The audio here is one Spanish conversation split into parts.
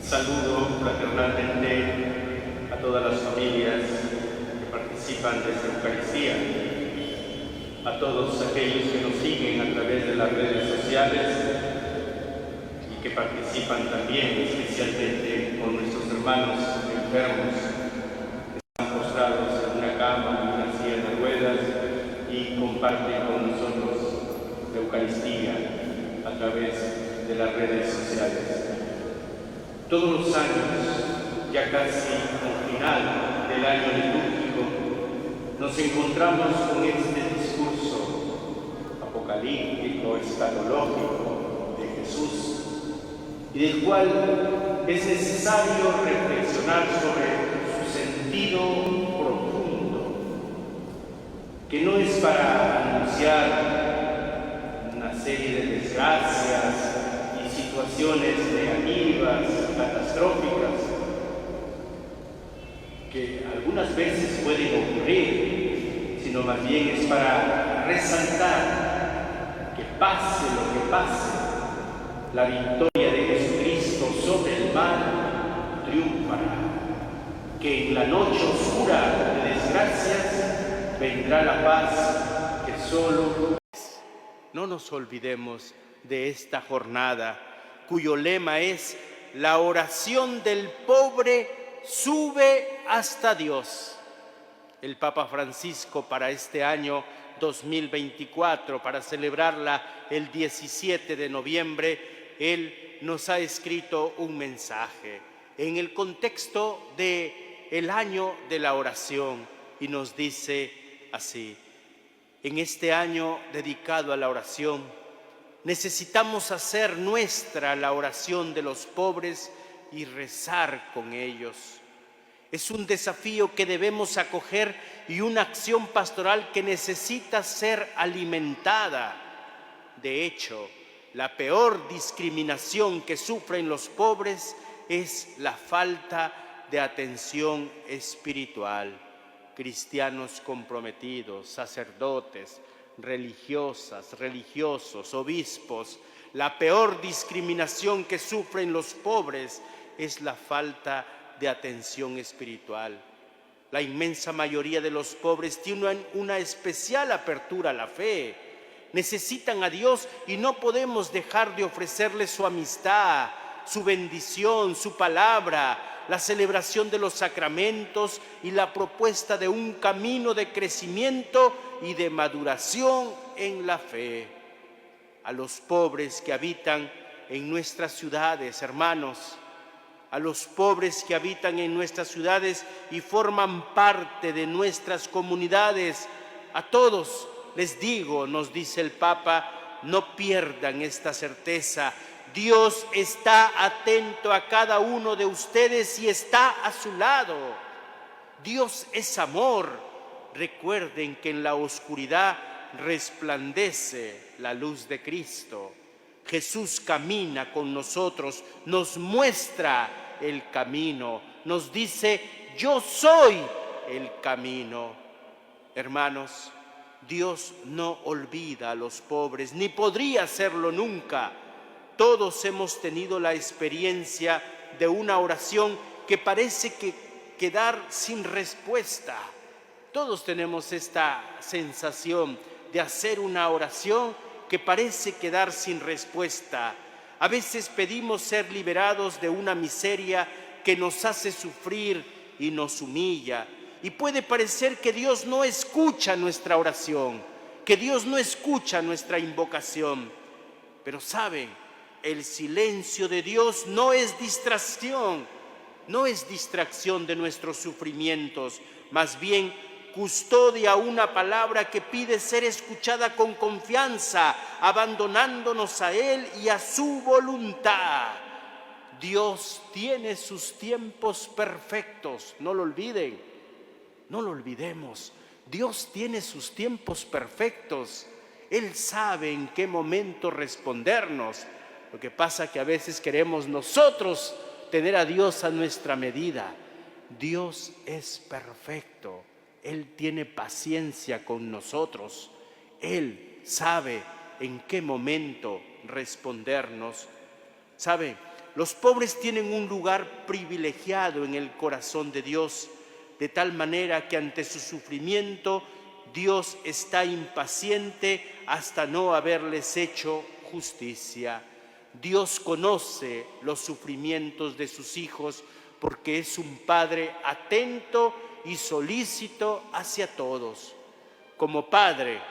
Saludo fraternalmente a todas las familias que participan de esta Eucaristía, a todos aquellos que nos siguen a través de las redes sociales y que participan también especialmente con nuestros hermanos enfermos que están postrados en una cama, en una silla de ruedas y comparten con nosotros la Eucaristía a través de las redes sociales. Todos los años, ya casi al final del año litúrgico, nos encontramos con este discurso apocalíptico, escatológico de Jesús, y del cual es necesario reflexionar sobre su sentido profundo, que no es para anunciar una serie de desgracias y situaciones negativas, catastróficas, que algunas veces pueden ocurrir, sino más bien es para resaltar que pase lo que pase, la victoria de Jesucristo sobre el mal triunfará, que en la noche oscura de desgracias vendrá la paz que solo es. No nos olvidemos de esta jornada, cuyo lema es: la oración del pobre sube hasta Dios. El Papa Francisco, para este año 2024, para celebrarla el 17 de noviembre, él nos ha escrito un mensaje en el contexto del año de la oración y nos dice así: en este año dedicado a la oración, necesitamos hacer nuestra la oración de los pobres y rezar con ellos. Es un desafío que debemos acoger y una acción pastoral que necesita ser alimentada. De hecho, la peor discriminación que sufren los pobres es la falta de atención espiritual. Cristianos comprometidos, sacerdotes, religiosas, religiosos, obispos, la peor discriminación que sufren los pobres es la falta de atención espiritual. La inmensa mayoría de los pobres tienen una especial apertura a la fe. Necesitan a Dios y no podemos dejar de ofrecerles su amistad, su bendición, su palabra, la celebración de los sacramentos y la propuesta de un camino de crecimiento y de maduración en la fe. A los pobres que habitan en nuestras ciudades, hermanos, a los pobres que habitan en nuestras ciudades y forman parte de nuestras comunidades, a todos les digo, nos dice el Papa, no pierdan esta certeza. Dios está atento a cada uno de ustedes y está a su lado. Dios es amor. Recuerden que en la oscuridad resplandece la luz de Cristo. Jesús camina con nosotros, nos muestra el camino, nos dice: yo soy el camino. Hermanos, Dios no olvida a los pobres, ni podría hacerlo nunca. Todos hemos tenido la experiencia de una oración que parece quedar sin respuesta. Todos tenemos esta sensación de hacer una oración que parece quedar sin respuesta. A veces pedimos ser liberados de una miseria que nos hace sufrir y nos humilla. Y puede parecer que Dios no escucha nuestra oración, que Dios no escucha nuestra invocación. Pero ¿saben? El silencio de Dios no es distracción de nuestros sufrimientos, más bien custodia una palabra que pide ser escuchada con confianza, abandonándonos a Él y a su voluntad. Dios tiene sus tiempos perfectos, no lo olviden, no lo olvidemos. Dios tiene sus tiempos perfectos. Él sabe en qué momento respondernos. Lo que pasa es que a veces queremos nosotros tener a Dios a nuestra medida. Dios es perfecto. Él tiene paciencia con nosotros. Él sabe en qué momento respondernos. ¿Sabe? los pobres tienen un lugar privilegiado en el corazón de Dios, de tal manera que ante su sufrimiento Dios está impaciente hasta no haberles hecho justicia. Dios conoce los sufrimientos de sus hijos porque es un Padre atento y solícito hacia todos. Como Padre,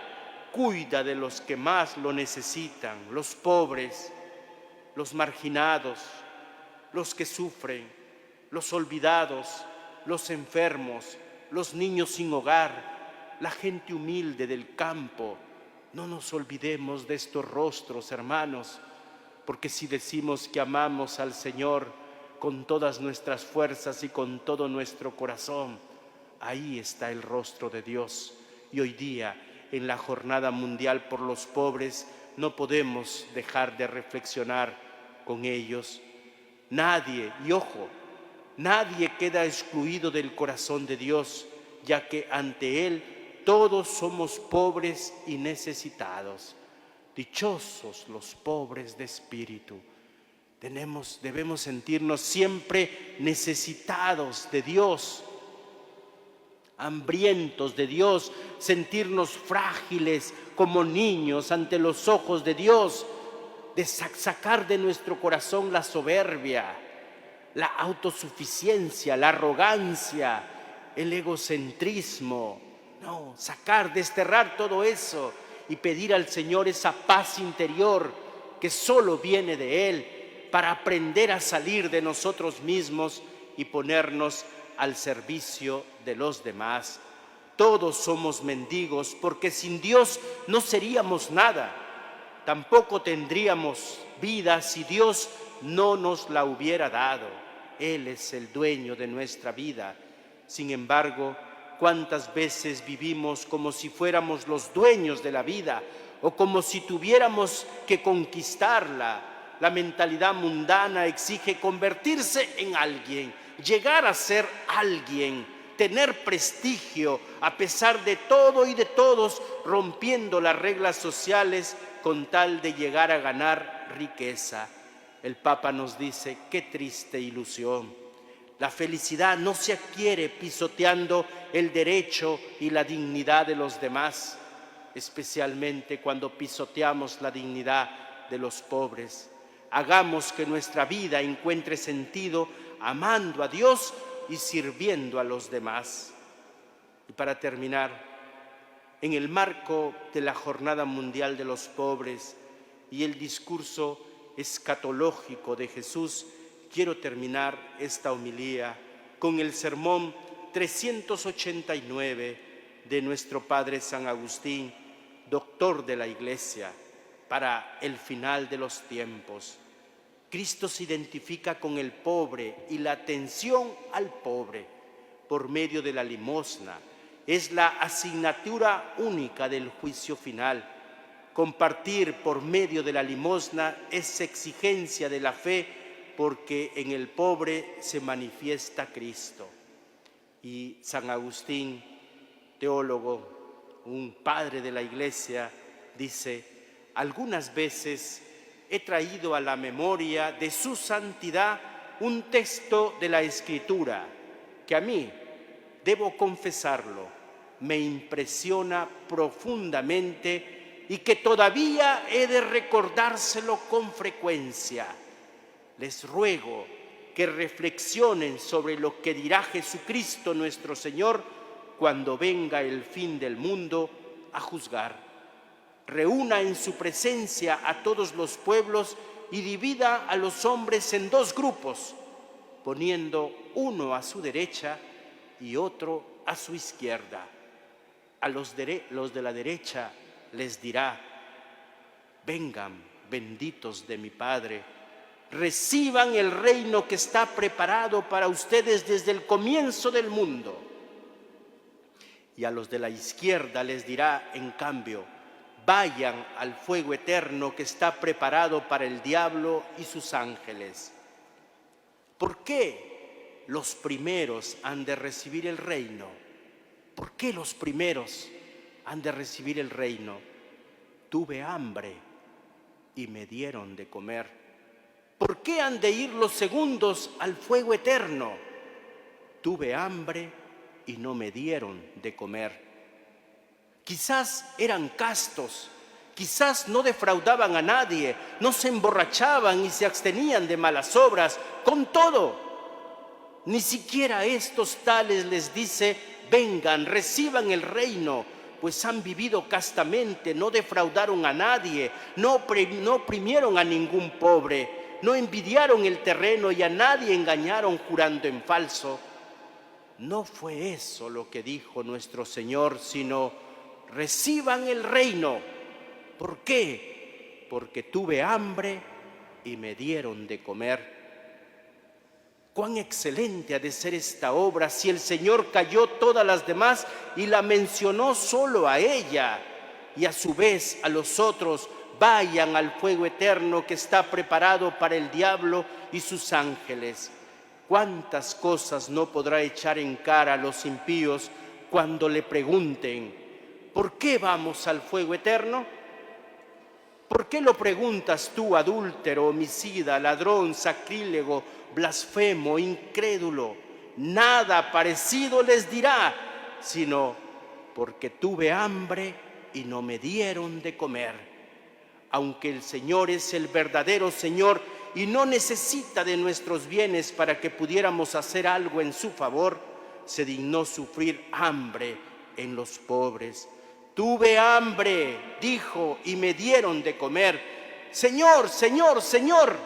cuida de los que más lo necesitan, los pobres, los marginados, los que sufren, los olvidados, los enfermos, los niños sin hogar, la gente humilde del campo. No nos olvidemos de estos rostros, hermanos, porque si decimos que amamos al Señor con todas nuestras fuerzas y con todo nuestro corazón, ahí está el rostro de Dios. Y hoy día, en la Jornada Mundial por los Pobres, no podemos dejar de reflexionar con ellos. Nadie, y ojo, nadie queda excluido del corazón de Dios, ya que ante Él todos somos pobres y necesitados. Dichosos los pobres de espíritu. Debemos sentirnos siempre necesitados de Dios, hambrientos de Dios, sentirnos frágiles como niños ante los ojos de Dios, de sacar de nuestro corazón la soberbia, la autosuficiencia, la arrogancia, el egocentrismo. No, desterrar todo eso y pedir al Señor esa paz interior que solo viene de Él, para aprender a salir de nosotros mismos y ponernos al servicio de los demás. Todos somos mendigos porque sin Dios no seríamos nada. Tampoco tendríamos vida si Dios no nos la hubiera dado. Él es el dueño de nuestra vida. Sin embargo, ¿cuántas veces vivimos como si fuéramos los dueños de la vida o como si tuviéramos que conquistarla? La mentalidad mundana exige convertirse en alguien, llegar a ser alguien, tener prestigio a pesar de todo y de todos, rompiendo las reglas sociales con tal de llegar a ganar riqueza. El Papa nos dice, qué triste ilusión. La felicidad no se adquiere pisoteando el derecho y la dignidad de los demás, especialmente cuando pisoteamos la dignidad de los pobres. Hagamos que nuestra vida encuentre sentido amando a Dios y sirviendo a los demás. Y para terminar, en el marco de la Jornada Mundial de los Pobres y el discurso escatológico de Jesús, quiero terminar esta homilía con el sermón 389 de nuestro Padre San Agustín, doctor de la Iglesia, para el final de los tiempos. Cristo se identifica con el pobre y la atención al pobre por medio de la limosna. Es la asignatura única del juicio final. Compartir por medio de la limosna es exigencia de la fe porque en el pobre se manifiesta Cristo. Y San Agustín, teólogo, un padre de la Iglesia, dice: algunas veces he traído a la memoria de su santidad un texto de la Escritura que a mí, debo confesarlo, me impresiona profundamente y que todavía he de recordárselo con frecuencia. Les ruego que reflexionen sobre lo que dirá Jesucristo nuestro Señor cuando venga el fin del mundo a juzgar. Reúna en su presencia a todos los pueblos y divida a los hombres en dos grupos, poniendo uno a su derecha y otro a su izquierda. A los de la derecha les dirá: vengan, benditos de mi Padre, reciban el reino que está preparado para ustedes desde el comienzo del mundo. Y a los de la izquierda les dirá, en cambio: vayan al fuego eterno que está preparado para el diablo y sus ángeles. ¿Por qué los primeros han de recibir el reino? ¿Por qué los primeros han de recibir el reino? Tuve hambre y me dieron de comer. ¿Por qué han de ir los segundos al fuego eterno? Tuve hambre y no me dieron de comer. Quizás eran castos, quizás no defraudaban a nadie, no se emborrachaban y se abstenían de malas obras. Con todo, ni siquiera a estos tales les dice: vengan, reciban el reino, pues han vivido castamente, no defraudaron a nadie, no oprimieron a ningún pobre, no envidiaron el terreno y a nadie engañaron jurando en falso. No fue eso lo que dijo nuestro Señor, sino: reciban el reino. ¿Por qué? Porque tuve hambre y me dieron de comer. Cuán excelente ha de ser esta obra si el Señor calló todas las demás y la mencionó solo a ella, y a su vez a los otros: vayan al fuego eterno que está preparado para el diablo y sus ángeles. ¿Cuántas cosas no podrá echar en cara a los impíos cuando le pregunten: ¿por qué vamos al fuego eterno? ¿Por qué lo preguntas tú, adúltero, homicida, ladrón, sacrílego, blasfemo, incrédulo? Nada parecido les dirá, sino: porque tuve hambre y no me dieron de comer. Aunque el Señor es el verdadero Señor y no necesita de nuestros bienes para que pudiéramos hacer algo en su favor, se dignó sufrir hambre en los pobres. Tuve hambre, dijo, y me dieron de comer. Señor, Señor, Señor.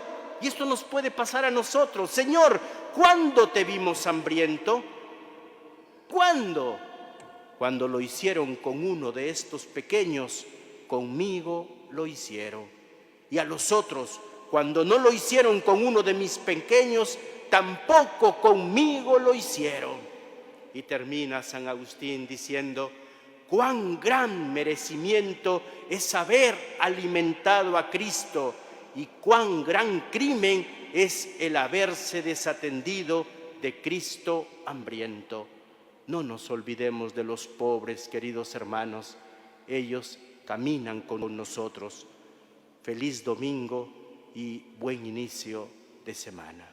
Y esto nos puede pasar a nosotros. Señor, ¿cuándo te vimos hambriento? ¿Cuándo? Cuando lo hicieron con uno de estos pequeños, conmigo lo hicieron. Y a los otros, cuando no lo hicieron con uno de mis pequeños, tampoco conmigo lo hicieron. Y termina San Agustín diciendo: cuán gran merecimiento es haber alimentado a Cristo, y cuán gran crimen es el haberse desatendido de Cristo hambriento. No nos olvidemos de los pobres, queridos hermanos. Ellos caminan con nosotros. Feliz domingo y buen inicio de semana.